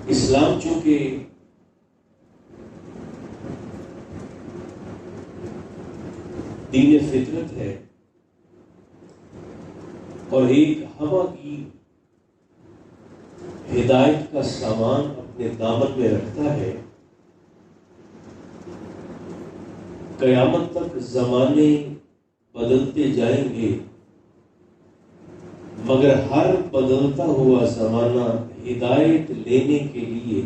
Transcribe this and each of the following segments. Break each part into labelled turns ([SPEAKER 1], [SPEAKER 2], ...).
[SPEAKER 1] اسلام چونکہ دین فطرت ہے اور ایک ہوا کی ہدایت کا سامان اپنے دامن میں رکھتا ہے، قیامت تک زمانے بدلتے جائیں گے، مگر ہر بدلتا ہوا زمانہ ہدایت لینے کے لیے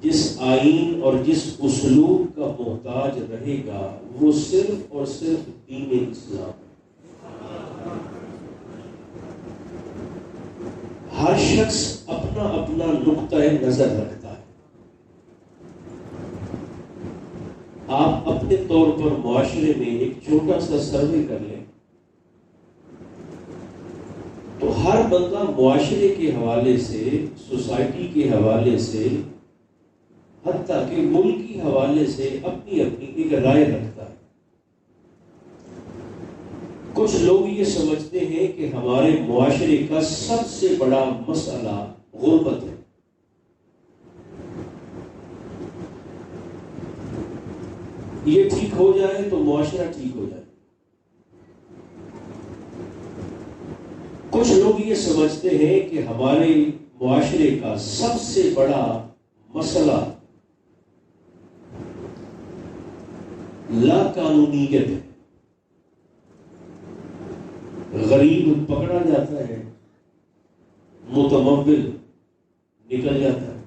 [SPEAKER 1] جس آئین اور جس اسلوب کا محتاج رہے گا وہ صرف اور صرف دین اسلام ہے۔ ہر شخص اپنا اپنا نقطۂ نظر رکھتا ہے۔ آپ اپنے طور پر معاشرے میں ایک چھوٹا سا سروے کر لیں تو ہر بندہ معاشرے کے حوالے سے، سوسائٹی کے حوالے سے، حتیٰ کہ ملک کے حوالے سے اپنی اپنی ایک رائے رکھتا ہے۔ کچھ لوگ یہ سمجھتے ہیں کہ ہمارے معاشرے کا سب سے بڑا مسئلہ غربت ہے۔ یہ ٹھیک ہو جائے تو معاشرہ ٹھیک ہو جائے۔ کچھ لوگ یہ سمجھتے ہیں کہ ہمارے معاشرے کا سب سے بڑا مسئلہ لا قانونیت ہے۔ غریب پکڑا جاتا ہے، متمول نکل جاتا ہے۔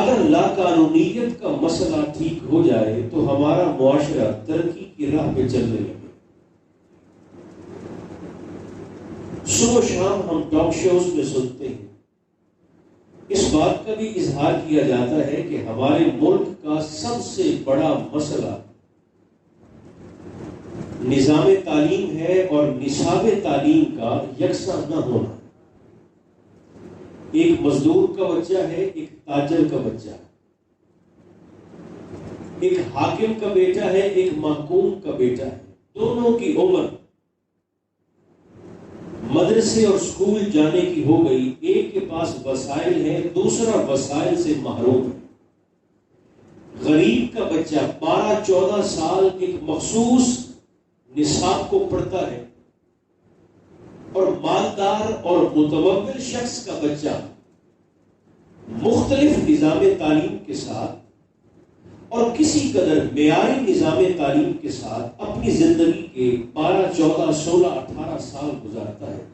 [SPEAKER 1] اگر لا قانونیت کا مسئلہ ٹھیک ہو جائے تو ہمارا معاشرہ ترقی کی راہ پہ چلنے لگے۔ صبح شام ہم ٹاک شوز میں سنتے ہیں، اس بات کا بھی اظہار کیا جاتا ہے کہ ہمارے ملک کا سب سے بڑا مسئلہ نظام تعلیم ہے اور نصاب تعلیم کا یکساں نہ ہونا۔ ایک مزدور کا بچہ ہے، ایک تاجر کا بچہ ہے، ایک حاکم کا بیٹا ہے، ایک محکوم کا بیٹا ہے، دونوں کی عمر مدرسے اور سکول جانے کی ہو گئی۔ ایک کے پاس وسائل ہے، دوسرا وسائل سے محروم ہے۔ غریب کا بچہ 12-14 سال ایک مخصوص نصاب کو پڑھتا ہے اور مالدار اور متمول شخص کا بچہ مختلف نظام تعلیم کے ساتھ اور کسی قدر معیاری نظام تعلیم کے ساتھ اپنی زندگی کے 12, 14, 16, 18 سال گزارتا ہے۔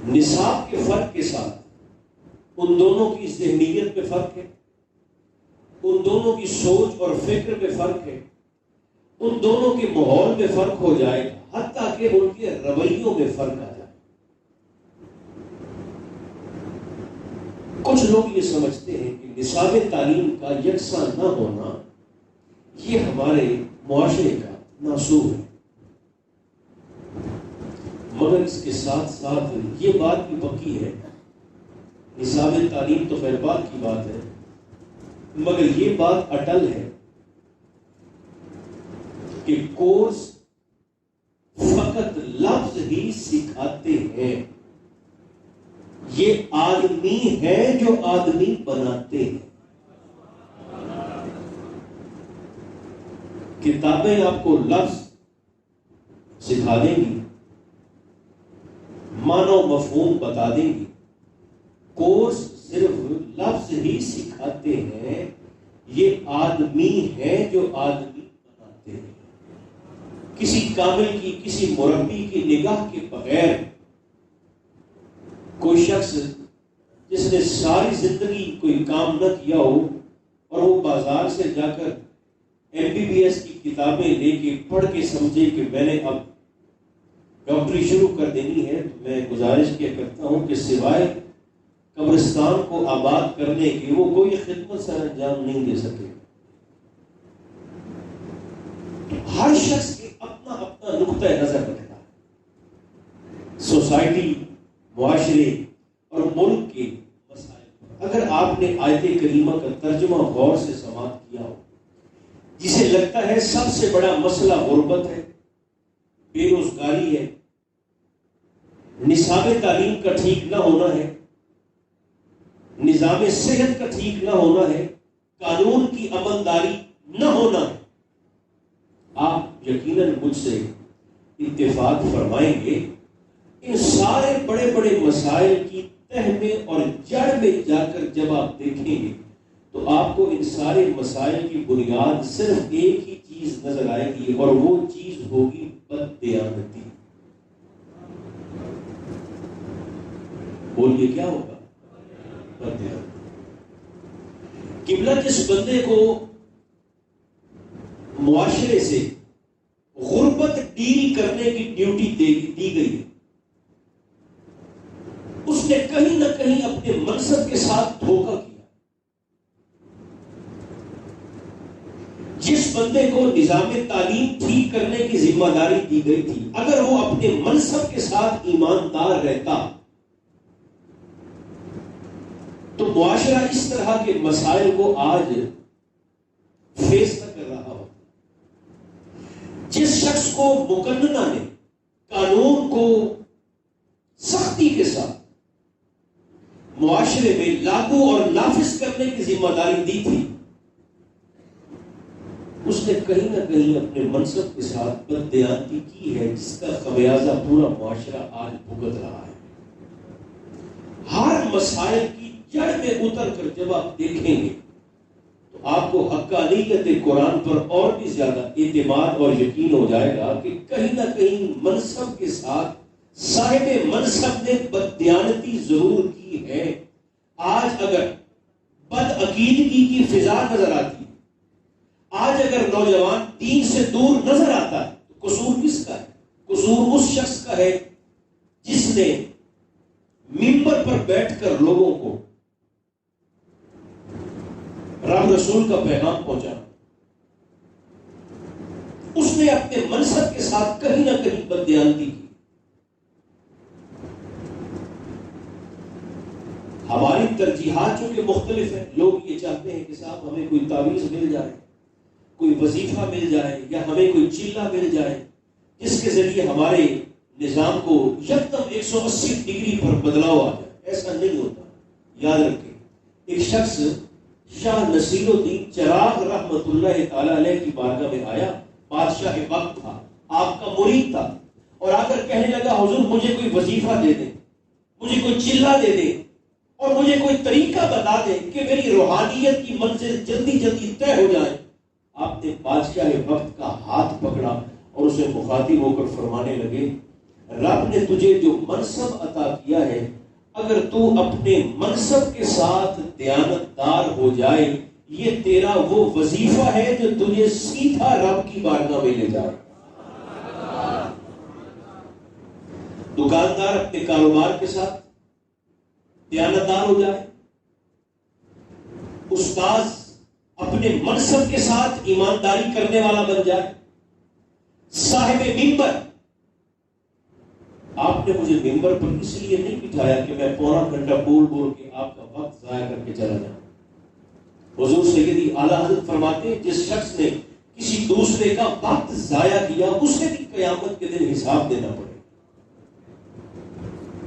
[SPEAKER 1] نصاب کے فرق کے ساتھ ان دونوں کی ذہنیت میں فرق ہے، ان دونوں کی سوچ اور فکر میں فرق ہے، ان دونوں کے ماحول میں فرق ہو جائے، حتیٰ کہ ان کے رویوں میں فرق آ جائے۔ کچھ لوگ یہ سمجھتے ہیں کہ نصاب تعلیم کا یکساں نہ ہونا یہ ہمارے معاشرے کا ناسور ہے، مگر اس کے ساتھ ساتھ یہ بات بھی پکی ہے، نصاب تعلیم تو خیر بات کی بات ہے، مگر یہ بات اٹل ہے کہ کورس فقط لفظ ہی سکھاتے ہیں، یہ آدمی ہے جو آدمی بناتے ہیں۔ کتابیں آپ کو لفظ سکھا دیں گی، معنی و مفہوم بتا دیں گی، کورس صرف لفظ ہی سکھاتے ہیں، یہ آدمی ہے جو آدمی بناتے ہیں۔ کسی کامل کی، کسی مربی کی نگاہ کے بغیر کوئی شخص جس نے ساری زندگی کوئی کام نہ کیا ہو اور وہ بازار سے جا کر MBBS کی کتابیں لے کے پڑھ کے سمجھے کہ میں نے اب ڈاکٹری شروع کر دینی ہے، تو میں گزارش کیا کرتا ہوں کہ سوائے قبرستان کو آباد کرنے کی وہ کوئی خدمت سر انجام نہیں دے سکے۔ ہر شخص کے اپنا اپنا نقطۂ نظر رکھتا ہے، سوسائٹی، معاشرے اور ملک کے مسائل۔ اگر آپ نے آیت کریمہ کا ترجمہ غور سے سماعت کیا ہو، جسے لگتا ہے سب سے بڑا مسئلہ غربت ہے، بے روزگاری ہے، نصاب تعلیم کا ٹھیک نہ ہونا ہے، نظام صحت کا ٹھیک نہ ہونا ہے، قانون کی عملداری نہ ہونا ہے۔ آپ یقیناً مجھ سے اتفاق فرمائیں گے، ان سارے بڑے بڑے مسائل کی تہ میں اور جڑ میں جا کر جب آپ دیکھیں گے تو آپ کو ان سارے مسائل کی بنیاد صرف ایک ہی چیز نظر آئے گی، اور وہ چیز ہوگی بددیانتی۔ بولیے کیا ہوگا؟ بددیانتی۔ قبلہ جس بندے کو معاشرے سے غربت ڈیل کرنے کی ڈیوٹی دی گئی ہے، اس نے کہیں نہ کہیں اپنے منصب کے ساتھ دھوکہ کیا۔ جس بندے کو نظام تعلیم ٹھیک کرنے کی ذمہ داری دی گئی تھی، اگر وہ اپنے منصب کے ساتھ ایماندار رہتا تو معاشرہ اس طرح کے مسائل کو آج فیس نہ کر رہا ہوتا۔ جس شخص کو مقننہ نے قانون کو سختی کے ساتھ معاشرے میں لاگو اور نافذ کرنے کی ذمہ داری دی تھی، اس نے کہیں نہ کہیں اپنے منصب کے ساتھ بددیانتی کی ہے، جس کا خمیازہ پورا معاشرہ آج بھگت رہا ہے۔ ہر مسائل کی جڑ میں اتر کر جب آپ دیکھیں گے تو آپ کو حقانیت قرآن پر اور بھی زیادہ اعتماد اور یقین ہو جائے گا کہ کہیں نہ کہیں منصب کے ساتھ صاحب منصب نے بددیانتی ضرور کی ہے۔ آج اگر بدعقیدگی کی فضا نظر آتی ہے، آج اگر نوجوان دین سے دور نظر آتا ہے، تو قصور کس کا ہے؟ قصور اس شخص کا ہے جس نے منبر پر بیٹھ کر لوگوں کو رب رسول کا پیغام پہنچا۔ اس نے اپنے منصب کے ساتھ کہیں نہ کہیں بددیانتی کی۔ ہماری ترجیحات چونکہ مختلف ہیں، لوگ یہ چاہتے ہیں کہ صاحب ہمیں کوئی تعویذ مل جائے، کوئی وظیفہ مل جائے، یا ہمیں کوئی چلہ مل جائے جس کے ذریعے ہمارے نظام کو یکدم 180 ڈگری پر بدلاؤ آ جائے۔ ایسا نہیں ہوتا۔ یاد رکھیں، ایک شخص شاہ نصیر الدین چراغ رحمت اللہ تعالی علیہ کی بارگاہ میں آیا، بادشاہ وقت تھا، آپ کا مرید تھا، اور آ کر کہنے لگا حضور مجھے کوئی وظیفہ دے دیں، مجھے کوئی چلہ دے دیں، اور مجھے کوئی طریقہ بتا دیں کہ میری روحانیت کی منزل جلدی جلدی طے ہو جائے۔ آپ نے بادشاہ وقت کا ہاتھ پکڑا اور اسے مخاطب ہو کر فرمانے لگے، رب نے تجھے جو منصب عطا کیا ہے، اگر تو اپنے منصب کے ساتھ دیانتدار ہو جائے، یہ تیرا وہ وظیفہ ہے جو تجھے سیدھا رب کی بارگاہ میں لے جائے۔ دکاندار اپنے کاروبار کے ساتھ دیانتدار ہو جائے، استاذ اپنے منصب کے ساتھ ایمانداری کرنے والا بن جائے، صاحب منبر، آپ نے مجھے منبر پر اس لیے نہیں بٹھایا کہ میں پورا گھنٹہ بول بول کے آپ کا وقت ضائع کر کے چلا جاؤں۔ حضور سیدی اعلیٰ حضرت فرماتے ہیں جس شخص نے کسی دوسرے کا وقت ضائع کیا اسے بھی قیامت کے دن حساب دینا پڑے۔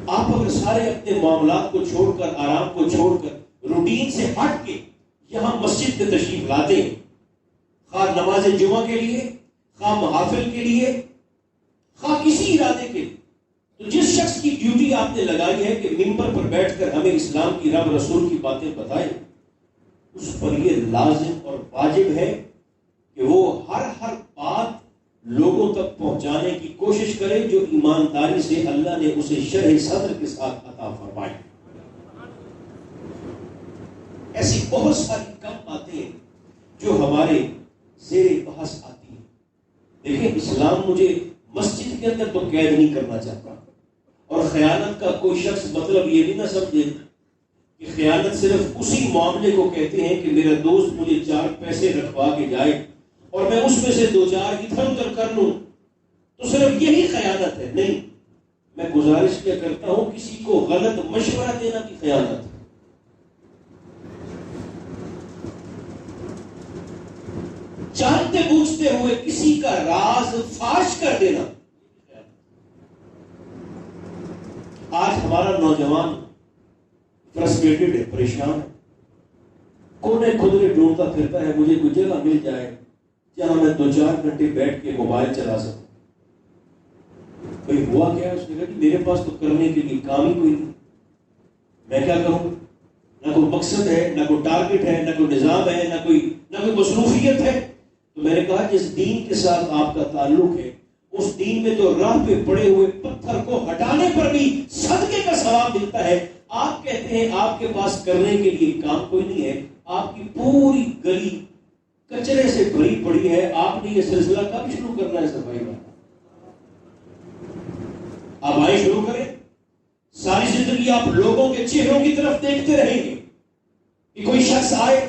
[SPEAKER 1] آپ اگر سارے اپنے معاملات کو چھوڑ کر، آرام کو چھوڑ کر، روٹین سے ہٹ کے یہاں مسجد میں تشریف لاتے ہیں، خواہ نماز جمعہ کے لیے، خواہ محافل کے لیے، خواہ کسی ارادے کے لیے، تو جس شخص کی ڈیوٹی آپ نے لگائی ہے کہ منبر پر بیٹھ کر ہمیں اسلام کی رب رسول کی باتیں بتائے، اس پر یہ لازم اور واجب ہے کہ وہ ہر بات لوگوں تک پہنچانے کی کوشش کرے جو ایمانداری سے اللہ نے اسے شرح صدر کے ساتھ عطا فرمائی۔ ایسی بہت ساری کم باتیں ہیں جو ہمارے زیر بحث آتی ہیں۔ دیکھیں، اسلام مجھے مسجد کے اندر تو قید نہیں کرنا چاہتا، اور خیانت کا کوئی شخص مطلب یہ بھی نہ سمجھے کہ خیانت صرف اسی معاملے کو کہتے ہیں کہ میرا دوست مجھے 4 پیسے رکھوا کے جائے اور میں اس میں سے 2-4 ادھر ادھر کر لوں تو صرف یہی خیانت ہے۔ نہیں، میں گزارش کیا کرتا ہوں، کسی کو غلط مشورہ دینا بھی خیانت ہے۔ جانتے بوجھتے ہوئے کسی کا راز فاش کر دینا۔ آج ہمارا نوجوان فرسٹریٹڈ ہے، پریشان ہے، کونے خدرے ڈھونڈتا پھرتا ہے مجھے کوئی جگہ مل جائے جہاں میں 2-4 گھنٹے بیٹھ کے موبائل چلا سکوں۔ بھئی ہوا کیا؟ اس نے کہا کہ میرے پاس تو کرنے کے لیے کام ہی کوئی نہیں، میں کیا کروں؟ نہ کوئی مقصد ہے، نہ کوئی ٹارگٹ ہے، نہ کوئی نظام ہے، نہ کوئی مصروفیت ہے۔ تو میں نے کہا جس دین کے ساتھ آپ کا تعلق ہے اس دین میں تو راہ پہ پڑے ہوئے پتھر کو ہٹانے پر بھی صدقے کا ثواب ملتا ہے۔ آپ کہتے ہیں آپ کے پاس کرنے کے لیے کام کوئی نہیں ہے، آپ کی پوری گلی کچرے سے بھری پڑی ہے، آپ نے یہ سلسلہ کب شروع کرنا ہے صفائی کا؟ آپ آئے شروع کریں۔ ساری زندگی آپ لوگوں کے چہروں کی طرف دیکھتے رہیں گے کہ کوئی شخص آئے۔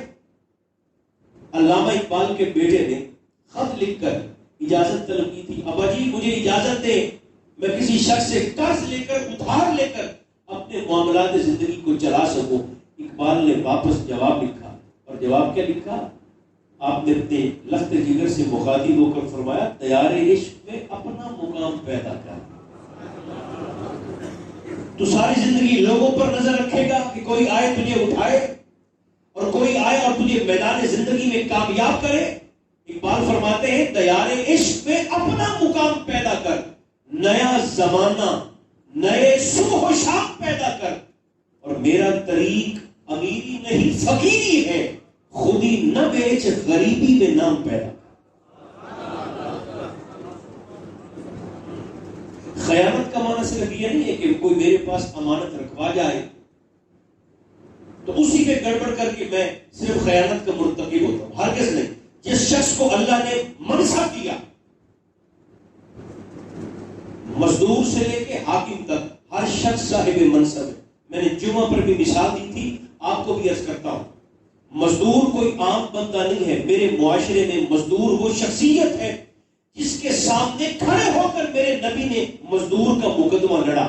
[SPEAKER 1] علامہ اقبال کے بیٹے نے خط لکھ کر اجازت طلب کی تھی، ابا جی مجھے اجازت دے میں کسی شخص سے قرض لے کر ادھار لے کر اپنے معاملات زندگی کو چلا سکوں۔ اقبال نے واپس جواب لکھا، اور جواب کیا لکھا؟ آپ نے اپنے لخت جگر سے مخاطب ہو کر فرمایا تیار عشق میں اپنا مقام پیدا کر۔ تو ساری زندگی لوگوں پر نظر رکھے گا کہ کوئی آئے تجھے اٹھائے اور کوئی آئے اور تجھے میدان زندگی میں کامیاب کرے؟ اقبال فرماتے ہیں تیار عشق میں اپنا مقام پیدا کر، نیا زمانہ نئے صبح و شام پیدا کر، اور میرا طریق امیری نہیں فقیری ہے، خودی نہ بیچ غریبی میں نام پیدا کر۔ خیانت کا معنی صرف یہ نہیں ہے کہ کوئی میرے پاس امانت رکھوا جائے تو اسی پہ گڑبڑ کر کے میں صرف خیانت کا مرتکب ہوتا ہوں، ہرگز نہیں۔ جس شخص کو اللہ نے منصب دیا، مزدور سے لے کے حاکم تک ہر شخص صاحب منصب ہے۔ میں نے جمعہ پر بھی مثال دی تھی، آپ کو بھی عرض کرتا ہوں، مزدور کوئی عام بندہ نہیں ہے۔ میرے معاشرے میں مزدور وہ شخصیت ہے جس کے سامنے کھڑے ہو کر میرے نبی نے مزدور کا مقدمہ لڑا۔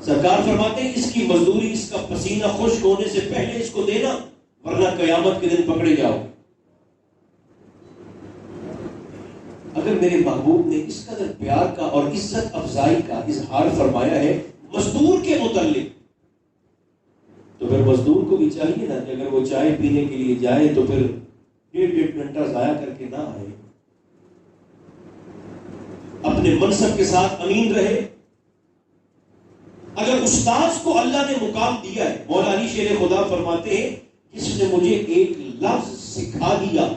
[SPEAKER 1] سرکار فرماتے ہیں اس کی مزدوری، اس کا پسینہ خشک ہونے سے پہلے اس کو دینا، ورنہ قیامت کے دن پکڑے جاؤ۔ اگر میرے محبوب نے اس قدر پیار کا اور عزت افزائی کا اظہار فرمایا ہے مزدور کے متعلق، تو پھر مزدور کو بھی چاہیے نا کہ اگر وہ چائے پینے کے لیے جائے تو پھر 1.5 گھنٹہ ضائع کر کے نہ آئے، اپنے منصب کے ساتھ امین رہے۔ اگر استاذ کو اللہ نے مقام دیا ہے، مولا علی شیر خدا فرماتے ہیں جس نے مجھے ایک لفظ سکھا دیا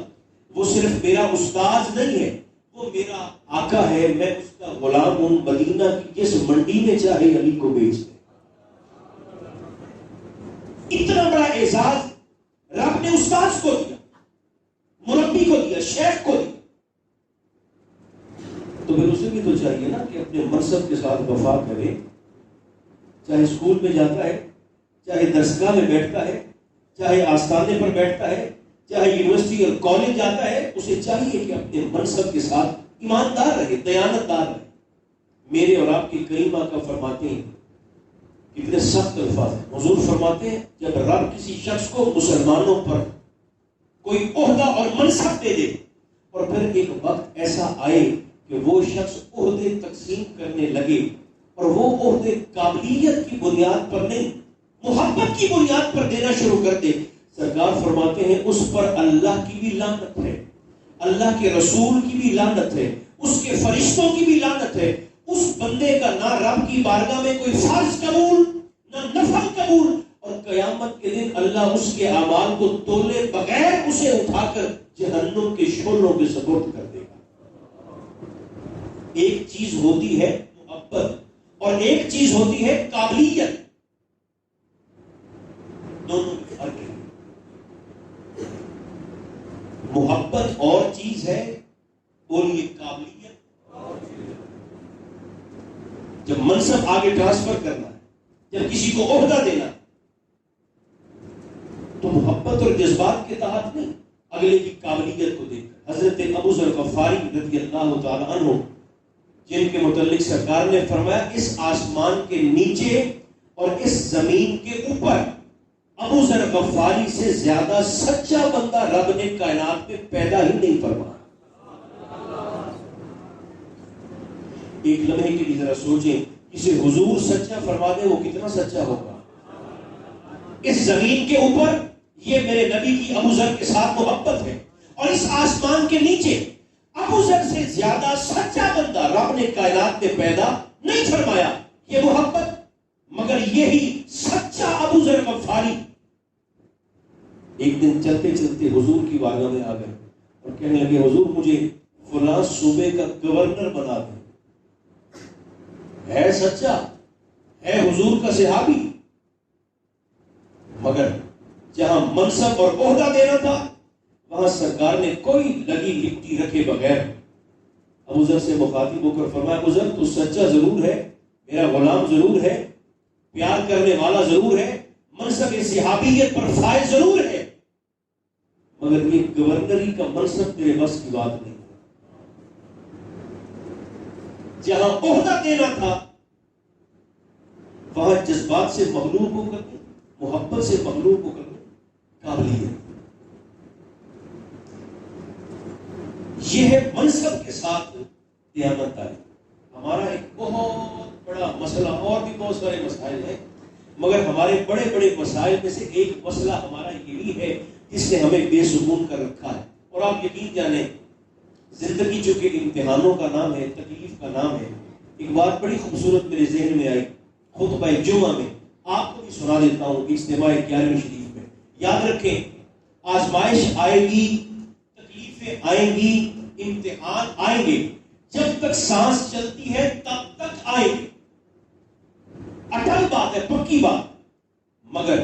[SPEAKER 1] وہ صرف میرا استاذ نہیں ہے، وہ میرا آقا ہے، میں اس کا غلام ہوں، مدینہ کی جس منڈی میں چاہے علی کو بیچ دے۔ اتنا بڑا اعزاز رب نے استاذ کو دیا، مربی کو دیا، شیخ کو دیا، تو پھر اسے بھی تو چاہیے نا کہ اپنے منصب کے ساتھ وفا کرے۔ چاہے اسکول میں جاتا ہے، چاہے درسگاہ میں بیٹھتا ہے، چاہے آستانے پر بیٹھتا ہے، چاہے یونیورسٹی اور کالج جاتا ہے، اسے چاہیے کہ اپنے منصب کے ساتھ ایماندار رہے، دیانت دار رہے۔ میرے اور آپ کی کریم آقا فرماتے ہیں، کتنے سخت الفاظ ہیں، حضور فرماتے ہیں جب رب کسی شخص کو مسلمانوں پر کوئی عہدہ اور منصب دے دے اور پھر ایک وقت ایسا آئے کہ وہ شخص عہدے تقسیم کرنے لگے اور وہ عہدے قابلیت کی بنیاد پر نہیں، محبت کی بنیاد پر دینا شروع کر دے، سرکار فرماتے ہیں اس پر اللہ کی بھی لعنت ہے، اللہ کے رسول کی بھی لعنت ہے، اس کے فرشتوں کی بھی لعنت ہے۔ اس بندے کا نہ رب کی بارگاہ میں کوئی فرض قبول، نہ نفل قبول، اور قیامت کے دن اللہ اس کے اعمال کو تولے بغیر اسے اٹھا کر جہنم کے شعلوں کے سپرد کر دے گا۔ ایک چیز ہوتی ہے محبت اور ایک چیز ہوتی ہے قابلیت، دونوں میں فرق ہے۔ محبت اور چیز ہے، بولیے قابلیت۔ جب منصب آگے ٹرانسفر کرنا ہے، جب کسی کو عہدہ دینا تو محبت اور جذبات کے تحت نہیں، اگلے کی قابلیت کو دیکھ کر۔ حضرت ابو ذر غفاری رضی اللہ تعالی عنہ جن کے متعلق سرکار نے فرمایا اس آسمان کے نیچے اور اس زمین کے اوپر ابو ذر غفاری سے زیادہ سچا بندہ رب نے کائنات میں پیدا ہی نہیں فرمایا۔ ایک لمحے کے لیے ذرا سوچیں، کسی حضور سچا فرما دے وہ کتنا سچا ہوگا۔ اس زمین کے اوپر یہ میرے نبی کی ابو ذر کے ساتھ محبت ہے، اور اس آسمان کے نیچے ابو ذر سے زیادہ سچا بندہ رب نے کائنات میں پیدا نہیں فرمایا، یہ محبت۔ مگر یہی سچا ابو ذر غفاری ایک دن چلتے چلتے حضور کی بارگاہ میں آ گئے اور کہنے لگے حضور مجھے فلاں صوبے کا گورنر بنا دیں۔ ہے سچا، ہے حضور کا صحابی، مگر جہاں منصب اور عہدہ دینا تھا وہاں سرکار نے کوئی لگی لپٹی رکھے بغیر ابو ذر سے مخاطب ہو کر فرمایا ابو ذر تو سچا ضرور ہے، میرا غلام ضرور ہے، پیار کرنے والا ضرور ہے، منصب صحابیت پر فائز ضرور ہے، مگر یہ گورنری کا منصب تیرے بس کی بات نہیں۔ جہاں عہدہ دینا تھا وہاں جذبات سے مغلوب ہو کر کے، محبت سے مغلوب ہو کر کے قابلیت، یہ ہے منصب کے ساتھ دیانتداری۔ ہمارا ایک بہت بڑا مسئلہ، اور بھی بہت سارے مسائل ہیں، مگر ہمارے بڑے بڑے مسائل میں سے ایک مسئلہ ہمارا یہ بھی ہے جس نے ہمیں بے سکون کر رکھا ہے۔ اور آپ یقین جانیں زندگی چونکہ امتحانوں کا نام ہے، تکلیف کا نام ہے، ایک بات بڑی خوبصورت میرے ذہن میں آئی خطبہ جمعہ میں، آپ کو بھی سنا دیتا ہوں اجتماع 11ویں شریف میں۔ یاد رکھیں آزمائش آئے گی، تکلیفیں آئیں گی، امتحان آئیں گے، جب تک سانس چلتی ہے تب تک آئیں گے، اٹل بات ہے، پکی بات۔ مگر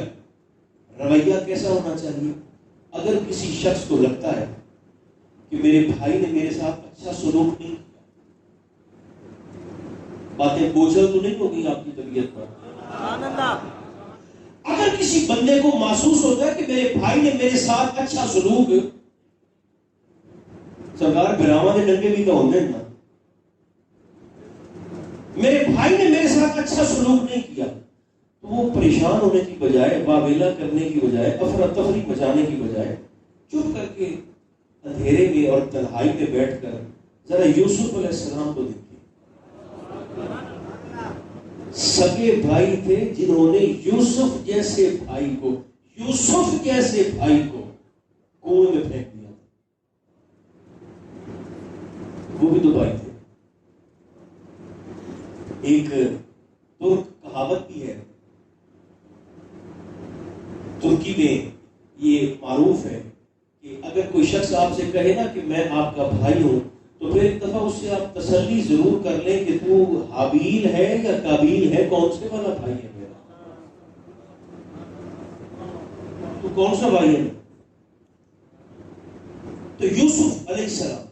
[SPEAKER 1] رویہ کیسا ہونا چاہیے؟ اگر کسی شخص کو لگتا ہے کہ میرے بھائی نے میرے ساتھ اچھا سلوک نہیں کیا، باتیں بوجھل تو نہیں ہوگی آپ کی طبیعت پر؟ اگر کسی بندے کو محسوس ہوتا ہے کہ میرے بھائی نے میرے ساتھ اچھا سلوک، سرکار براما نے ڈنگے بھی تو ہونے نا، میرے بھائی نے میرے ساتھ اچھا سلوک نہیں کیا، تو وہ پریشان ہونے کی بجائے، واویلا کرنے کی بجائے، افراتفری مچانے کی بجائے چپ کر کے اندھیرے میں اور تنہائی میں بیٹھ کر ذرا یوسف علیہ السلام کو دیکھیں۔ سگے بھائی تھے جنہوں نے یوسف جیسے بھائی کو کنویں میں پھینک دیا، وہ بھی تو بھائی تھے۔ ایک ترک کہاوت بھی ہے، ترکی میں یہ معروف ہے کہ اگر کوئی شخص آپ سے کہے نا کہ میں آپ کا بھائی ہوں، تو پھر ایک دفعہ اس سے آپ تسلی ضرور کر لیں کہ تو حابیل ہے یا قابیل ہے، کون سے والا بھائی ہے میرا، تو کون سا بھائی ہے؟ تو یوسف علیہ السلام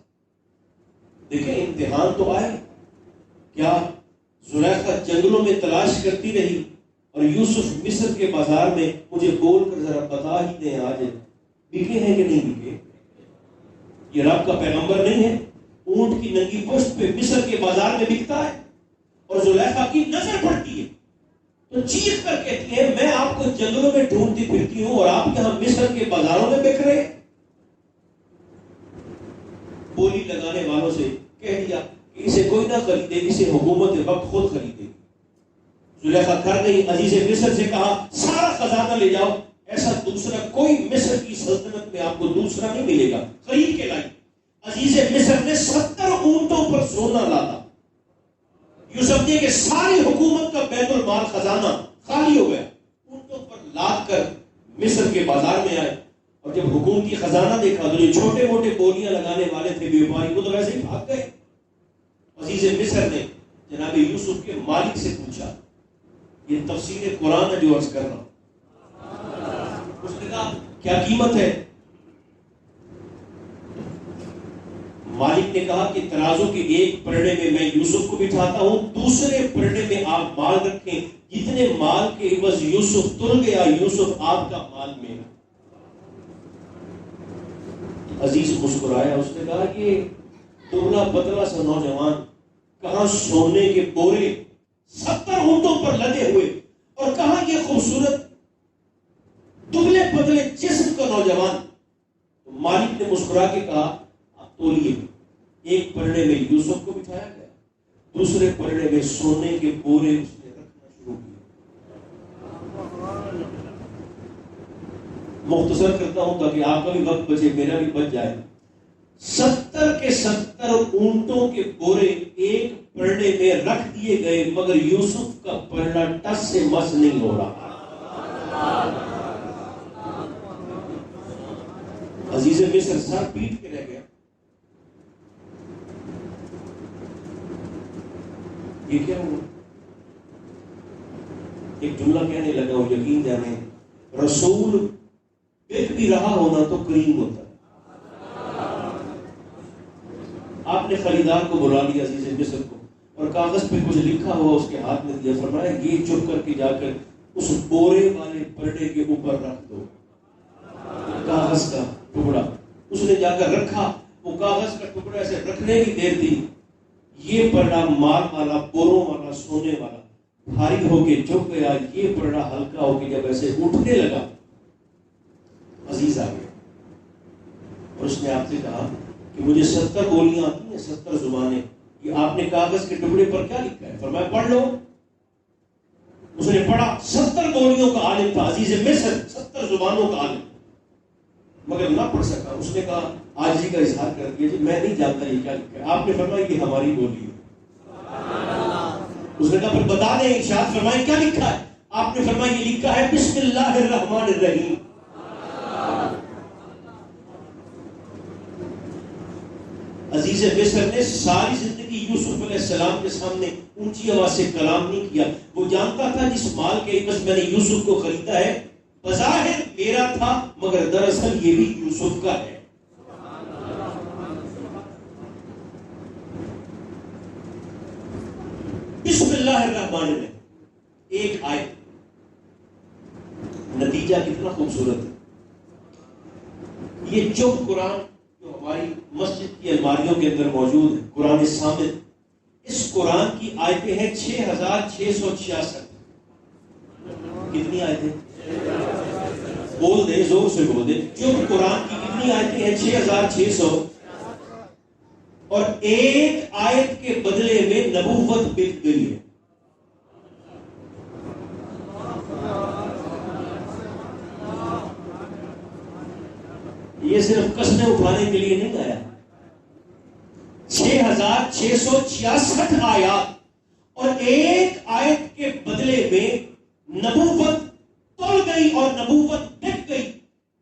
[SPEAKER 1] دیکھیں امتحان تو آئے، کیا زلیخا جنگلوں میں تلاش کرتی رہی اور یوسف مصر کے بازار میں مجھے بول کر ذرا بتا ہی دیں آج بکے ہیں کہ نہیں بکے؟ یہ رب کا پیغمبر نہیں ہے؟ اونٹ کی ننگی پشت پہ مصر کے بازار میں بکتا ہے اور زلیخا کی نظر پڑتی ہے تو چیخ کر کہتی ہے میں آپ کو جنگلوں میں ڈھونڈتی پھرتی ہوں اور آپ یہاں مصر کے بازاروں میں بک رہے۔ بولی لگانے والوں سے کہہ دیا کہ اسے کوئی نہ خریدے، اسے حکومت وقت خود خریدے۔ زلیخا کر گئی، عزیز مصر سے کہا سارا خزانہ لے جاؤ، ایسا دوسرا کوئی مصر کی سلطنت میں آپ کو دوسرا نہیں ملے گا، خرید کے لائی۔ عزیز مصر نے 70 اونٹوں پر سونا لادا، یوں سمجھے کہ ساری حکومت کا بیت المال خزانہ خالی ہو گیا، اونٹوں پر لاد کر مصر کے بازار میں آئے، اور جب حکومتی خزانہ دیکھا تو جو چھوٹے موٹے بولیاں لگانے والے تھے بیوپاری وہ تو ویسے ہی بھاگ گئے۔ عزیز مصر نے جناب یوسف کے مالک سے پوچھا، یہ تفسیر قرآن ہے جو عرض کر رہا ہوں، اس نے کہا کیا قیمت ہے؟ مالک نے کہا کہ ترازو کے ایک پرڑے میں میں یوسف کو بٹھاتا ہوں، دوسرے پرڑے میں آپ مال رکھیں، جتنے مال کے عوض یوسف تل گیا یوسف آپ کا مال میں۔ عزیز مسکرایا، اس نے کہا کہ دبلا پتلا سا نوجوان کہاں سونے کے بورے 70 اونٹوں پر لدے ہوئے، اور کہاں یہ خوبصورت دبلے پتلے جسم کا نوجوان۔ مالک نے مسکرا کے کہا آپ تولیے، ایک پرڑے میں یوسف کو بٹھایا گیا، دوسرے پرڑے میں سونے کے بورے اس نے رکھنا شروع کیا۔ مختصر کرتا ہوں تاکہ آپ کا بھی وقت بچے، میرا بھی بچ جائے۔ 70 کے 70 اونٹوں کے بورے ایک پرڑے میں رکھ دیے گئے، مگر یوسف کا پرڑا ٹس سے مس نہیں ہو رہا۔ عزیز مصر سر پیٹ کے رہ گیا۔ یہ کیا ہوا؟ ایک جملہ کہنے لگا ہوں، یقین جانے، رسول بک بھی رہا ہونا تو کریم ہوتا ہے۔ آپ نے خریدار کو بلا لیا عزیز مصر کو، اور کاغذ پہ کچھ لکھا ہوا اس کے ہاتھ میں دیا، فرمایا یہ چپ کر کے جا کر اس بورے والے پرڑے کے اوپر رکھ دو۔ کاغذ کا ٹکڑا اس نے جا کر رکھا، وہ کاغذ کا ٹکڑا ایسے رکھنے کی دیر تھی، یہ پرڑا مال والا، بوروں والا، سونے والا بھاری ہو کے جھک گیا، یہ پرڑا ہلکا ہو کے جب ایسے اٹھنے لگا، عزیز آ گیا اور اس نے آپ سے کہا کہ مجھے 70 بولیاں آتی ہیں، 70 زبانیں، یہ آپ نے کاغذ کے ٹکڑے پر کیا لکھا ہے؟ فرمایا پڑھ لو۔ اس نے پڑھا، 70 بولیوں کا عالم تھا عزیز مصر، 70 زبانوں کا عالم، مگر نہ پڑھ سکا۔ اس نے کہا عاجزی کا اظہار کر دیا، جی میں نہیں جانتا یہ کیا لکھا ہے۔ آپ نے فرمایا یہ ہماری بولی ہے۔ اس نے کہا پھر بتا دیں، ارشاد فرمائیں کیا لکھا ہے؟ آپ نے فرمایا یہ لکھا ہے بسم اللہ الرحمن الرحیم۔ عزیز مصر نے ساری زندگی یوسف علیہ السلام کے سامنے اونچی آواز سے کلام نہیں کیا۔ وہ جانتا تھا جس مال کے عوض میں نے یوسف کو خریدا ہے بظاہر میرا تھا، مگر دراصل یہ بھی یوسف کا ہے۔ بسم اللہ الرحمن الرحیم، ایک آیت، نتیجہ کتنا خوبصورت ہے۔ یہ چوب قرآن جو ہماری مسجد کی الماریوں کے اندر موجود ہے، قرآن صامت، اس قرآن کی آیتیں ہیں 6666۔ کتنی آیتیں؟ بول دیں، زور سے بول دیں، چوب قرآن کی کتنی آیتیں ہیں؟ 6600، اور ایک آیت کے بدلے میں نبوت بک گئی ہے۔ یہ صرف قسمیں اٹھانے کے لیے نہیں آیا، 6666 آیات اور ایک آیت کے بدلے میں نبوت تول گئی اور نبوت بک گئی۔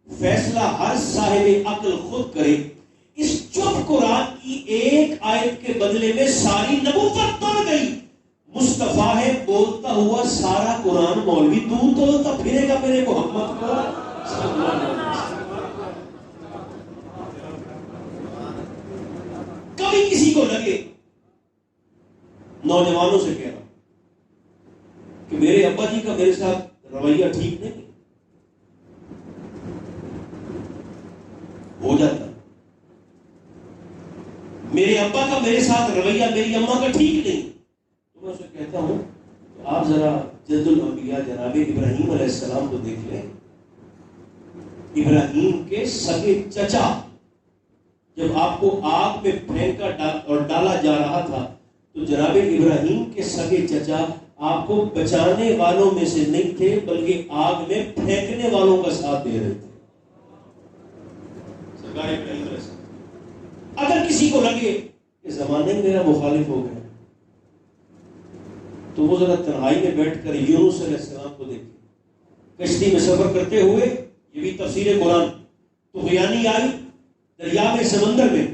[SPEAKER 1] فیصلہ ہر صاحب عقل خود کرے، اس چپ قرآن کی ایک آیت کے بدلے میں ساری نبوت تول گئی۔ مصطفیٰ ہے بولتا ہوا سارا قرآن، مولوی تو تولتا پھرے گا میرے محمد کو صلی اللہ علیہ وسلم۔ کبھی کسی کو لگے، نوجوانوں سے کہہ رہا ہوں کہ میرے ابا جی کا میرے ساتھ رویہ ٹھیک نہیں ہو جاتا، میرے ابا کا میرے ساتھ رویہ میری اماں کا ٹھیک نہیں، تو میں اسے کہتا ہوں کہ آپ ذرا جد الانبیاء جناب ابراہیم علیہ السلام کو دیکھ لیں۔ ابراہیم کے سگے چچا جب آپ کو آگ میں پھینکا اور ڈالا جا رہا تھا تو جناب ابراہیم کے سگے چچا آپ کو بچانے والوں میں سے نہیں تھے، بلکہ آگ میں پھینکنے والوں کا ساتھ دے رہے تھے۔ سرکار ابراہیم علیہ السلام، اگر کسی کو لگے کہ زمانے میں میرا مخالف ہو گیا تو وہ ذرا تنہائی میں بیٹھ کر یونس علیہ السلام کو دیکھے، کشتی میں سفر کرتے ہوئے، یہ بھی تفسیر قرآن، تو طوفانی آئی دریا میں، سمندر میں،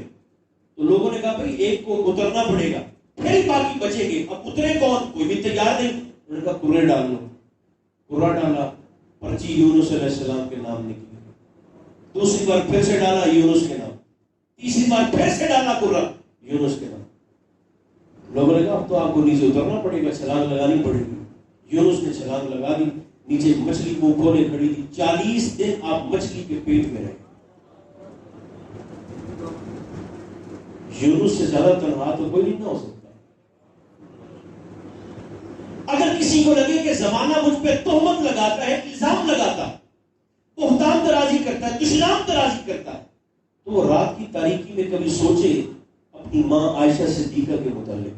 [SPEAKER 1] تو لوگوں نے کہا بھائی ایک کو اترنا پڑے گا، پھر باقی بچیں گے، اب اترے کون؟ کوئی بھی تیار نہیں، انہوں نے کہا کرے ڈال لو، کرا ڈالا، پرچی یونس علیہ السلام کے نام نکلی، دوسری بار پھر سے ڈالا یونس کے نام، تیسری بار پھر سے ڈالا کرا یونس کے نام۔ لوگوں نے کہا اب تو آپ کو نیچے اترنا پڑے گا، چھلانگ لگانی پڑے گی۔ یونس نے چھلانگ لگا دی، نیچے مچھلی منہ کھولے کھڑی تھی، 40 دن آپ مچھلی کے پیٹ میں رہے۔ یونس سے زیادہ تنہا تو کوئی نہیں نہ ہو سکتا۔ اگر کسی کو لگے کہ زمانہ مجھ پہ تہمت لگاتا ہے، الزام لگاتا ہے، بہتان درازی کرتا ہے، دشنام درازی کرتا ہے، تو وہ رات کی تاریکی میں کبھی سوچے اپنی ماں عائشہ صدیقہ کے متعلق،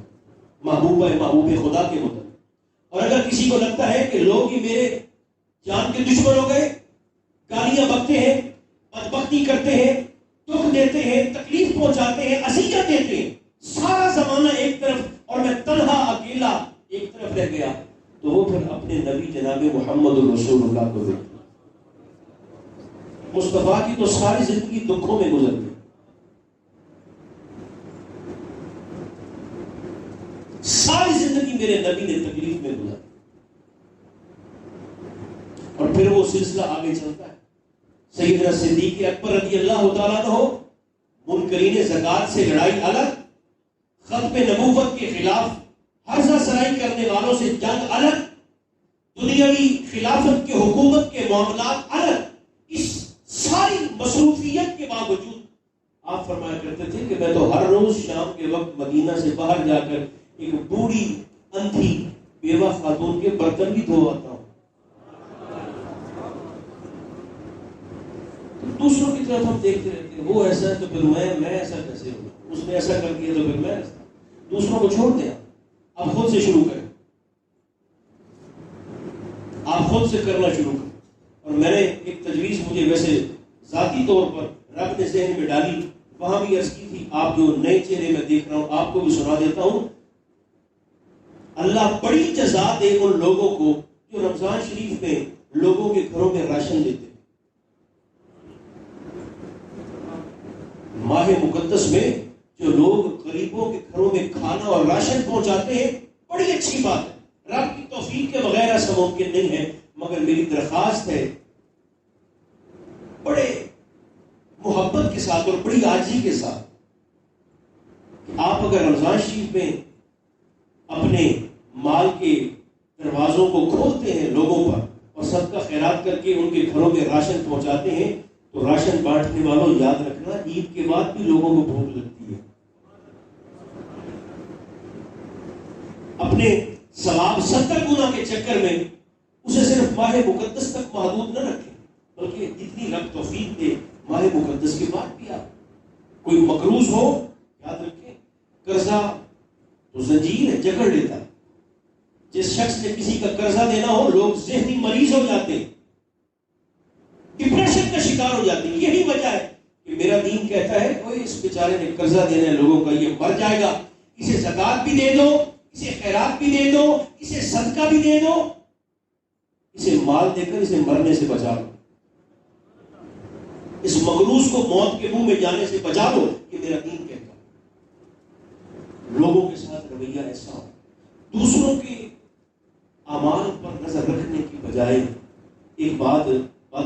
[SPEAKER 1] محبوبہ محبوب خدا کے متعلق۔ اور اگر کسی کو لگتا ہے کہ لوگ ہی میرے جان کے دشمن ہو گئے، گالیاں بکتے ہیں، بدبختی کرتے ہیں، دکھ دیتے ہیں، تکلیف پہنچاتے ہیں، اذیت دیتے ہیں، سارا زمانہ ایک طرف اور میں تنہا اکیلا ایک طرف رہ گیا، تو وہ پھر اپنے نبی جناب محمد الرسول اللہ کو دیکھتے. مصطفیٰ کی تو ساری زندگی دکھوں میں گزر گئی، ساری زندگی میرے نبی نے تکلیف میں گزاری. اور پھر وہ سلسلہ آگے چلتا ہے. سیدنا صدیق اکبر رضی اللہ تعالیٰ عنہ منکرین زکات سے لڑائی الگ، ختم نبوت کے خلاف حرزہ سرائی کرنے والوں سے جنگ الگ، دنیاوی خلافت کے حکومت کے معاملات الگ. اس ساری مصروفیت کے باوجود آپ فرمایا کرتے تھے کہ میں تو ہر روز شام کے وقت مدینہ سے باہر جا کر ایک بوڑھی اندھی بیوہ خاتون کے برتن بھی دھواتا ہوں. دوسروں کی طرف ہم دیکھتے رہتے ہیں، وہ ایسا ہے تو پھر میں ایسا کیسے ہوں، اس نے ایسا کر دیا تو پھر میں ایسا. دوسروں کو چھوڑ دیا، آپ خود سے شروع کریں، آپ خود سے کرنا شروع کریں. اور میں نے ایک تجویز مجھے ویسے ذاتی طور پر رب نے ذہن میں ڈالی، وہاں بھی عرض کی تھی، آپ جو نئے چہرے میں دیکھ رہا ہوں آپ کو بھی سنا دیتا ہوں. اللہ بڑی جزا دے ان لوگوں کو جو رمضان شریف میں لوگوں کے گھروں میں راشن دیتے. ماہ مقدس میں جو لوگ غریبوں کے گھروں میں کھانا اور راشن پہنچاتے ہیں، بڑی اچھی بات ہے، رب کی توفیق کے بغیر ایسا ممکن نہیں ہے. مگر میری درخواست ہے بڑے محبت کے ساتھ اور بڑی عاجزی کے ساتھ کہ آپ اگر رمضان شریف میں اپنے مال کے دروازوں کو کھولتے ہیں لوگوں پر اور صدقہ خیرات کر کے ان کے گھروں میں راشن پہنچاتے ہیں، تو راشن بانٹنے والوں یاد رکھنا عید کے بعد بھی لوگوں کو بھوک لگتی ہے. اپنے ثواب 70 گنا کے چکر میں اسے صرف ماہ مقدس تک محدود نہ رکھیں، بلکہ جتنی رب توفیق دے ماہ مقدس کے بعد بھی آپ کوئی مقروض ہو، یاد رکھیں قرضہ تو زنجیر ہے، جکڑ لیتا ہے. جس شخص نے کسی کا قرضہ دینا ہو، لوگ ذہنی مریض ہو جاتے ہیں، ڈپریشن کا شکار ہو جاتے ہیں. یہی وجہ ہے کہ میرا دین کہتا ہے کوئی اس بیچارے نے قرضہ دینا ہے لوگوں کا، یہ مر جائے گا، اسے زکات بھی دے دو، اسے خیرات بھی دے دو، اسے صدقہ بھی دے دو، اسے مال دے کر اسے مرنے سے بچا لو، اس مقروض کو موت کے منہ میں جانے سے بچا لو. یہ میرا دین کہتا ہے. لوگوں کے ساتھ رویہ ایسا ہو، دوسروں کے اعمال پر نظر رکھنے کی بجائے ایک باتیں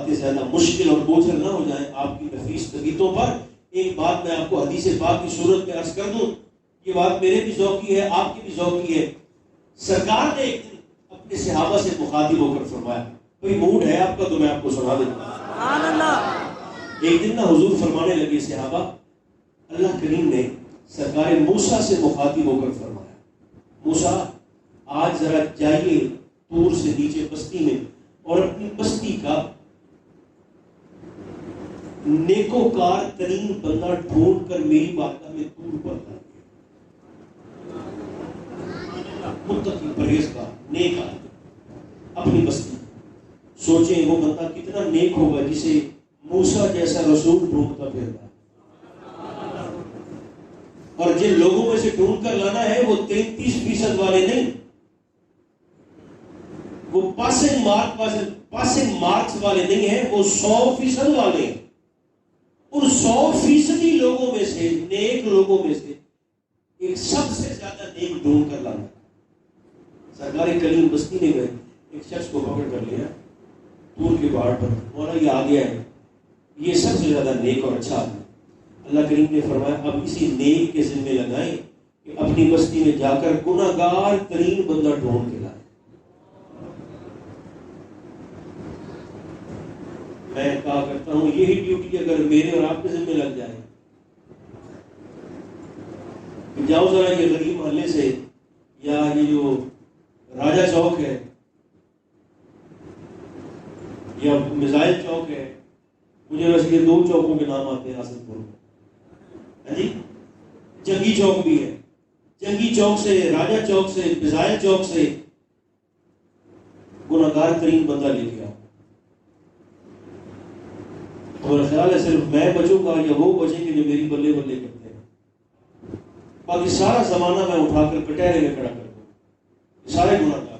[SPEAKER 1] زیادہ مشکل اور بوجھل نہ ہو جائیں آپ کی نفیس طبیعتوں پر. ایک بات میں آپ کو حدیث پاک کی صورت میں عرض کر دوں، یہ بات میرے بھی ذوقی ہے، آپ کی بھی ذوقی ہے. سرکار نے ایک دن اپنے صحابہ سے مخاطب ہو کر فرمایا، کوئی موڈ ہے آپ کا تو میں آپ کو سنا دیتا ہوں. سبحان اللہ. ایک دن نہ حضور فرمانے لگے صحابہ، اللہ کریم نے سرکار موسیٰ سے مخاطب ہو کر فرمایا، موسیٰ آج ذرا جائیے طور سے نیچے بستی میں اور اپنی بستی کا نیکوکار ترین بندہ ڈھونڈ کر میری بارگاہ میں طور پر لا دیا. متقی پرہیزگار نیک آدمی اپنی بستی. سوچیں وہ بندہ کتنا نیک ہوگا جسے موسیٰ جیسا رسول ڈھونڈتا پھرتا ہے. اور جن لوگوں میں سے ڈھونڈ کر لانا ہے وہ 33% والے نہیں، وہ پاسنگ مارکس والے نہیں ہیں، وہ 100% والے ہیں. ان 100% لوگوں میں سے، نیک لوگوں میں سے ایک سب سے زیادہ نیک ڈھونڈ کر لانا. سرکار کریم بستی نے گئے، ایک شخص کو پکڑ کر لیا طور کے پہاڑ پر، مولا یہ آ گیا ہے، یہ سب سے زیادہ نیک اور اچھا آدمی. اللہ کریم نے فرمایا اب اسی نیک کے ذمہ لگائیں کہ اپنی بستی میں جا کر گناہگار ترین بندہ ڈھونڈ کے لائے. میں کہا کرتا ہوں یہی ڈیوٹی اگر میرے اور آپ کے ذمہ لگ جائے کہ جاؤ ذرا یہ غریب محلے سے یا یہ جو راجہ چوک ہے یا میزائل چوک ہے، مجھے ویسے یہ 2 چوکوں کے نام آتے ہیں آصف پور میں، جی جنگی چوک بھی ہے، جنگی چوک سے، راجہ چوک سے، میزائل چوک سے گناہگار ترین بندہ لے کے آؤ. تمہارا خیال ہے صرف میں بچوں گا یا وہ بچیں گے جو میری بلے بلے کرتے ہیں؟ باقی سارا زمانہ میں اٹھا کر کٹہرے میں کھڑا کر دوں، سارے گناہ گار۔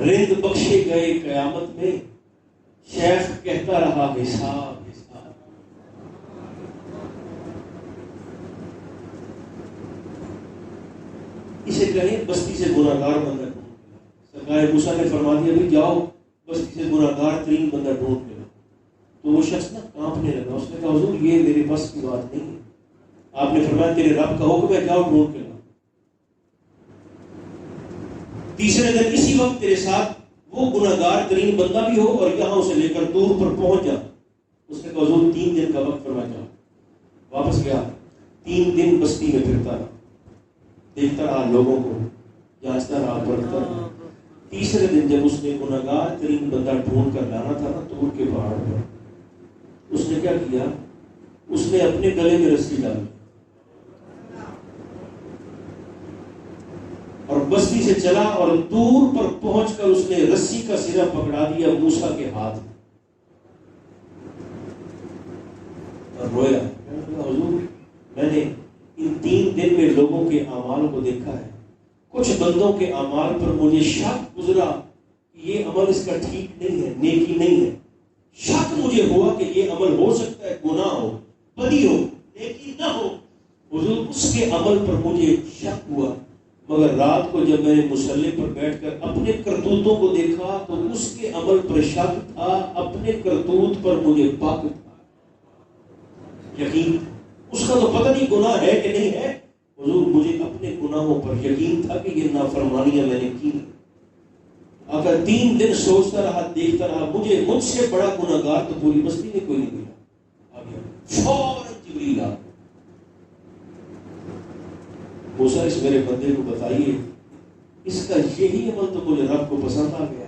[SPEAKER 1] رند بخشے گئے قیامت میں، شیخ کہتا رہا حساب حساب۔ اسے کہیں بستی سے گناہ گار بندہ ڈھونڈ کے لاؤ۔ سرکار موسیٰ نے فرما دیا بھی جاؤ بستی سے گناہ گار ترین بندہ ڈھونڈ کے لاؤ۔ تو وہ شخص نا کانپنے لگا، اس نے کہا حضور یہ میرے بس کی بات نہیں ہے۔ آپ نے فرمایا تیرے رب کا حکم ہے، جاؤ ڈھونڈ کے لاؤ۔ تیسرے دن اسی وقت تیرے ساتھ وہ گناہگار ترین بندہ بھی ہو اور یہاں اسے لے کر دور پر پہنچ جا۔ اس نے کہا حضور 3 دن کا وقت فرما جاؤ۔ واپس گیا، 3 دن بستی میں پھرتا رہا، دیکھتا رہا لوگوں کو، جانچتا رہا، پرکھتا رہا۔ تیسرے دن جب اس نے گناہگار ترین بندہ ڈھونڈ کر لانا تھا نا طور کے پہاڑ پر، اس نے کیا کیا؟ اس نے اپنے گلے میں رسی ڈالی اور بستی سے چلا اور دور پر پہنچ کر اس نے رسی کا سرا پکڑا دیا موسیٰ کے ہاتھ میں اور رویا۔ حضور میں نے ان 3 دن میں لوگوں کے اعمال کو دیکھا ہے، کچھ بندوں کے اعمال پر مجھے شک گزرا کہ یہ عمل اس کا ٹھیک نہیں ہے، نیکی نہیں ہے۔ شک مجھے ہوا کہ یہ عمل ہو سکتا ہے گناہ ہو، بدی ہو، نیکی نہ ہو۔ حضور اس کے عمل پر مجھے شک ہوا، مگر رات کو جب میں نے مصلی پر بیٹھ کر اپنے کرتوتوں کو دیکھا تو اس کے عمل پر شک تھا، اپنے کرتوت پر مجھے پاک تھا، یقین۔ اس کا تو پتہ نہیں گناہ ہے کہ نہیں ہے، حضور مجھے اپنے گناہوں پر یقین تھا کہ یہ نافرمانیاں میں نے کی۔ اگر 3 دن سوچتا رہا، دیکھتا رہا، مجھ سے بڑا گناہگار تو پوری بستی میں کوئی نہیں ملا۔ فوراً جبریل آ، موسیٰ اس میرے بندے کو بتائیے، اس کا یہی عمل تو مجھے رب کو پسند آ گیا،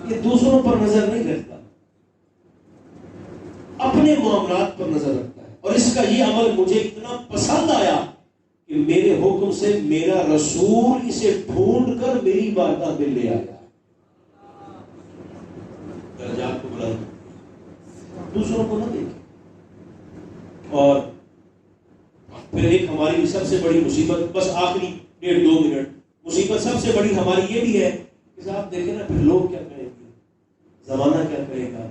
[SPEAKER 1] یہ دوسروں پر نظر نہیں رکھتا، اپنے معاملات پر نظر رکھتا ہے، اور اس کا یہ عمل مجھے اتنا پسند آیا کہ میرے حکم سے میرا رسول اسے ڈھونڈ کر میری بارگاہ میں لے آیا۔ درجات کو بلند، دوسروں کو نہ دیکھیں۔ اور پھر ایک ہماری سب سے بڑی مصیبت، بس آخری 1.5-2 منٹ، مصیبت سب سے بڑی ہماری یہ بھی ہے کہ صاحب دیکھیں نا پھر لوگ کیا کہیں گے، زمانہ کیا کہے گا،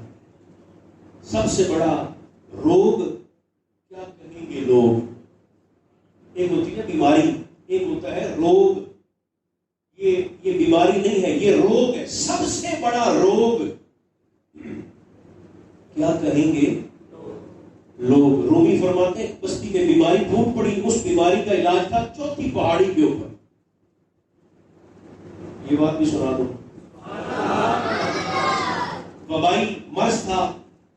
[SPEAKER 1] سب سے بڑا روگ کیا کہیں گے لوگ۔ ایک ہوتی ہے بیماری، ایک ہوتا ہے روگ۔ یہ بیماری نہیں ہے، یہ روگ ہے، سب سے بڑا روگ کیا کہیں گے لوگ۔ رومی فرماتے ہیں بستی میں بیماری پھوٹ پڑی، اس بیماری کا علاج تھا 4تھی پہاڑی کے اوپر۔ یہ بات بھی سنا دو، وبائی مرض تھا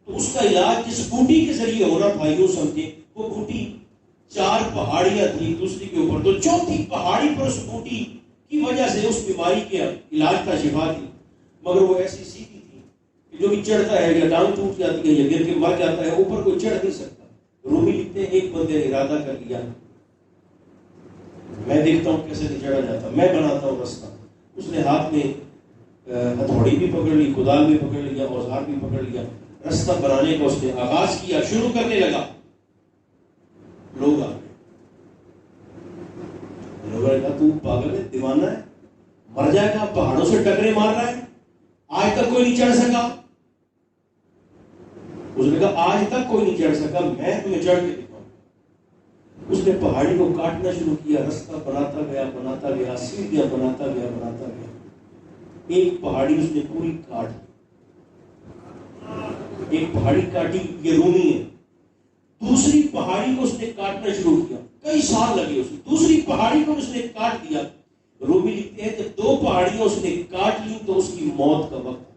[SPEAKER 1] تو اس کا علاج جس بوٹی کے ذریعے ہونا تھا، یوں سمجھے وہ بوٹی 4 پہاڑیاں تھی دوسری کے اوپر، تو 4تھی پہاڑی پر اس بوٹی کی وجہ سے اس بیماری کے علاج کا شفا تھی، مگر وہ ایسی سیدھی تھی کہ جو بھی چڑھتا ہے یا ٹانگ ٹوٹ جاتی ہے یا گر کے مر جاتا ہے، اوپر کوئی چڑھ نہیں سکتا۔ رومی لکھتے ہیں ایک بندے نے ارادہ کر لیا، میں دیکھتا ہوں کیسے نہیں چڑھا جاتا، میں بناتا ہوں رستہ۔ اس نے ہاتھ میں ہتھوڑی بھی پکڑ لی، کدال بھی پکڑ لیا، اوزار بھی پکڑ لیا، رستہ بنانے کا اس نے آغاز کیا، شروع کرنے لگا۔ لوگ آ گئے، لوگوں نے کہا تو پاگل ہے، دیوانہ ہے، مر جائے گا، پہاڑوں سے ٹکرے مار رہا ہے، آج تک کوئی نہیں چڑھ سکا۔ اس نے کہا آج تک کوئی نہیں چڑھ سکا، میں تمہیں چڑھ کے دکھاؤں۔ اس نے پہاڑی کو کاٹنا شروع کیا، رستہ بناتا گیا، سیڑھیاں بناتا گیا۔ ایک پہاڑی اس نے پوری کاٹ، ایک پہاڑی کاٹی، یہ رومی ہے۔ دوسری پہاڑی کو اس نے کاٹنا شروع کیا، کئی سال لگے اسے، دوسری پہاڑی کو اس نے کاٹ دیا۔ رومی لکھتے ہیں جب 2 پہاڑیاں اس نے کاٹ لی تو اس کی موت کا وقت۔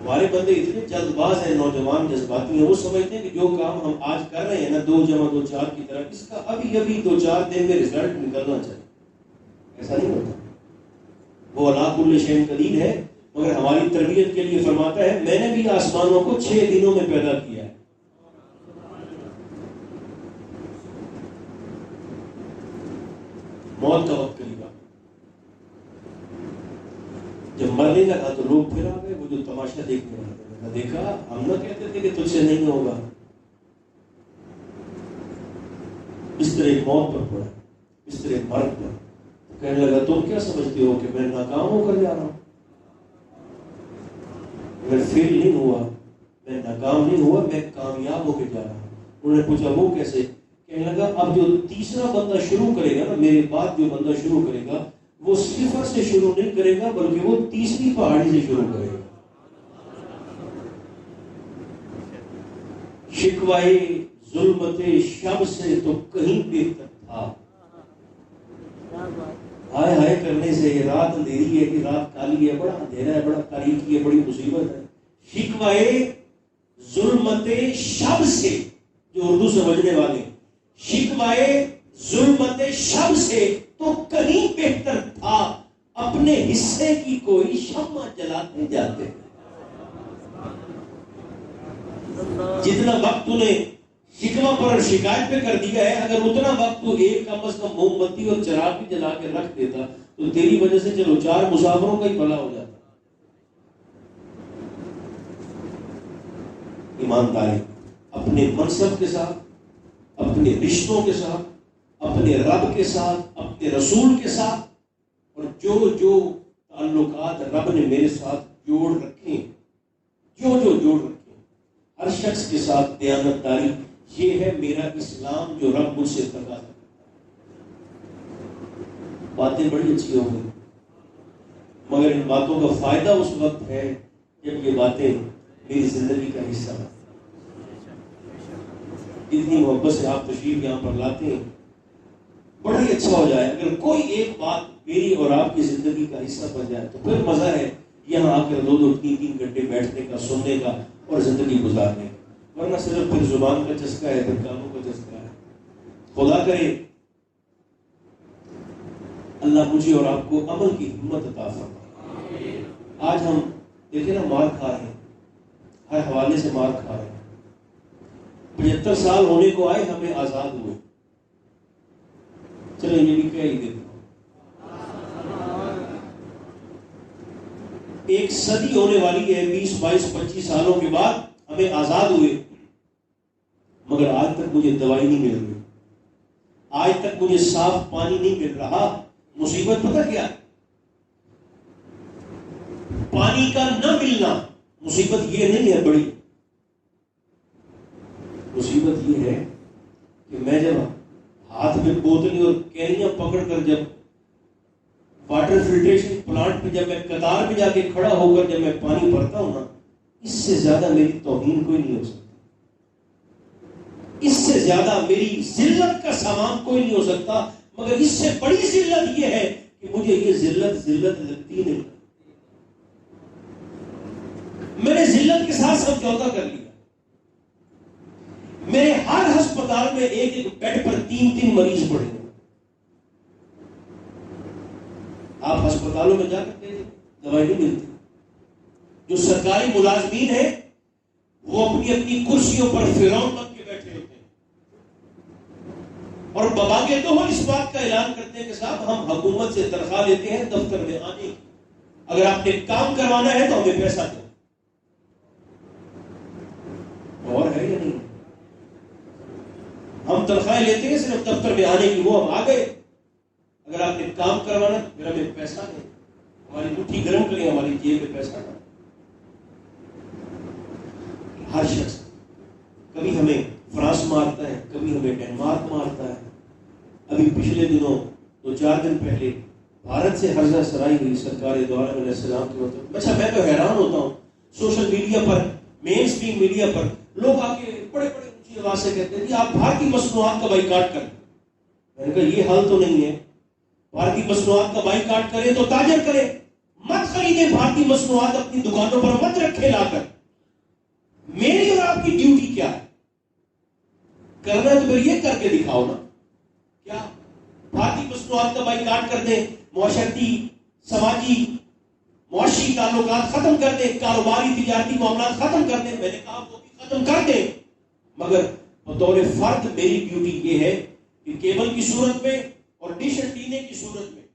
[SPEAKER 1] ہمارے بندے اتنے جلد باز ہیں، نوجوان جذباتی ہیں، وہ سمجھتے ہیں کہ جو کام ہم آج کر رہے ہیں نا 2 + 2 = 4 کی طرح، اس کا ابھی 2-4 دن میں رزلٹ نکلنا چاہیے۔ ایسا نہیں ہوتا، وہ علی کل شیء قدیر ہے، مگر ہماری تربیت کے لیے فرماتا ہے میں نے بھی آسمانوں کو 6 دنوں میں پیدا کیا ہے۔ موت کا وقت قریب آ گیا. جب مرنے کا تھا تو لوگ پھر آ گئے, وہ جو تماشا دیکھنے والے تھے. دیکھا ہم نہ کہتے تھے کہ تجھ سے نہیں ہوگا. اس طرح موت پر پڑا, اس طرح مرگ پر. کہنے لگا تم کیا سمجھتے ہو کہ میں ناکام ہو کر جا رہا ہوں؟ میں فیل نہیں ہوا, میں ناکام نہیں ہوا, میں کامیاب ہو کے جا رہا ہوں. انہوں نے پوچھا وہ کیسے؟ کہنے لگا اب جو تیسرا بندہ شروع کرے گا نا, میرے بعد جو بندہ شروع کرے گا وہ صفر سے شروع نہیں کرے گا بلکہ وہ تیسری پہاڑی سے شروع کرے گا. شکوائے ظلمت شب سے تو کہیں بہتر تھا. ہائے ہائے کرنے سے یہ رات اندھیری ہے, یہ رات کالی ہے, بڑا اندھیرا ہے, بڑا تاریکی ہے, بڑی مصیبت ہے. شکوائے ظلمت شب سے, جو اردو سمجھنے والے, شکوائے ظلمت شب سے تو کہیں بہتر تھا اپنے حصے کی کوئی شمع جلاتے جاتے. جتنا وقت تو نے شکوہ پر اور شکایت پہ کر دیا ہے, اگر اتنا وقت تو ایک کم از کم موم بتی اور چراغ بھی جلا کے رکھ دیتا تو تیری وجہ سے چلو 4 مسافروں کا ہی بھلا ہو جاتا. ایمانداری اپنے منصب کے ساتھ, اپنے رشتوں کے ساتھ, اپنے رب کے ساتھ, اپنے رسول کے ساتھ, اور جو جو تعلقات رب نے میرے ساتھ جوڑ رکھے, جو جوڑ رکھے, ہر شخص کے ساتھ دیانتداری. یہ ہے میرا اسلام جو رب مجھ سے تقاضا کرتا ہے. باتیں بڑی اچھی ہو گئی, مگر ان باتوں کا فائدہ اس وقت ہے جب یہ باتیں میری زندگی کا حصہ ہیں. اتنی محبت سے آپ تشریف یہاں پر لاتے ہیں, بڑا ہی اچھا ہو جائے اگر کوئی ایک بات میری اور آپ کی زندگی کا حصہ بن جائے تو پھر مزہ ہے یہاں آ کر 2-2, 3-3 گھنٹے بیٹھنے کا, سننے کا اور زندگی گزارنے کا. ورنہ صرف پھر زبان کا چسکا ہے, پھر کانوں کا چسکا ہے. خدا کرے اللہ مجھے اور آپ کو عمل کی ہمت عطا فرمائے. آج ہم دیکھیں نا مار کھا رہے ہیں, ہر حوالے سے مار کھا رہے ہیں. 75 سال ہونے کو آئے ہمیں آزاد ہوئے. چلو یہ بھی کہہ ہی دیتا ہوں, ایک صدی ہونے والی ہے 20, 22, 25 سالوں کے بعد ہمیں آزاد ہوئے, مگر آج تک مجھے دوائی نہیں مل رہی, آج تک مجھے صاف پانی نہیں مل رہا. مصیبت پتہ کیا ہے؟ پانی کا نہ ملنا مصیبت یہ نہیں ہے, بڑی مصیبت یہ ہے کہ میں جب ہاتھ میں بوتلیں اور کینیاں پکڑ کر جب واٹر فلٹریشن پلانٹ پہ جب میں قطار میں جا کے کھڑا ہو کر جب میں پانی بھرتا ہوں نا, اس سے زیادہ میری توہین کوئی نہیں ہو سکتی, اس سے زیادہ میری ذلت کا سامان کوئی نہیں ہو سکتا. مگر اس سے بڑی ذلت یہ ہے کہ مجھے یہ ذلت لگتی نہیں. میں نے ذلت کے ساتھ سمجھوتا کر لیا. میرے ہر ہسپتال میں ایک بیڈ پر 3 مریض پڑے ہیں. آپ ہسپتالوں میں جا کرتے ہیں, دوائی نہیں ملتی. جو سرکاری ملازمین ہیں وہ اپنی اپنی کرسیوں پر فرعون بن کے بیٹھے ہوتے ہیں اور بابا کے تو اس بات کا اعلان کرتے ہیں کہ صاحب ہم حکومت سے تنخواہ لیتے ہیں دفتر میں آنے کی, اگر آپ نے کام کروانا ہے تو ہمیں پیسہ دو. اور ہے یا نہیں؟ ہم تنخواہ لیتے ہیں صرف دفتر میں آنے کی, وہ ہم آ گئے. اگر آپ نے کام کروانا پھر ہمیں پیسہ دیں, ہماری مٹھی گرم کریں, ہماری جیب میں پیسہ دیں. ہر شخص کبھی ہمیں فرانس مارتا ہے, کبھی ہمیں ڈنمارک مارتا ہے. ابھی پچھلے دنوں 2-4 دن پہلے بھارت سے ہرزہ سرائی ہوئی سرکار دو عالم علیہ السلام کی وقت. اچھا میں تو حیران ہوتا ہوں, سوشل میڈیا پر, مین اسٹریم میڈیا پر لوگ آ کے بڑے اونچی آواز سے کہتے ہیں کہ آپ بھارتی مصنوعات کا بائیکاٹ کریں. میں نے کہا یہ حل تو نہیں ہے. بھارتی مصنوعات کا بائیکاٹ کریں تو تاجر کریں, مت خریدیں بھارتی مصنوعات, اپنی دکانوں پر مت رکھے لا کر. میری اور آپ کی ڈیوٹی کیا ہے؟ کرنا تو پھر یہ کر کے دکھاؤ نا. کیا بھارتی مصنوعات کا بائیکاٹ کر دیں, معاشرتی, سماجی, معاشی تعلقات ختم کر دیں, کاروباری تجارتی معاملات ختم کر دیں. میں نے کہا وہ بھی ختم کر دیں, مگر بطور فرد میری ڈیوٹی یہ ہے کہ کیبل کی صورت میں اور ڈش انٹینے کی صورت میں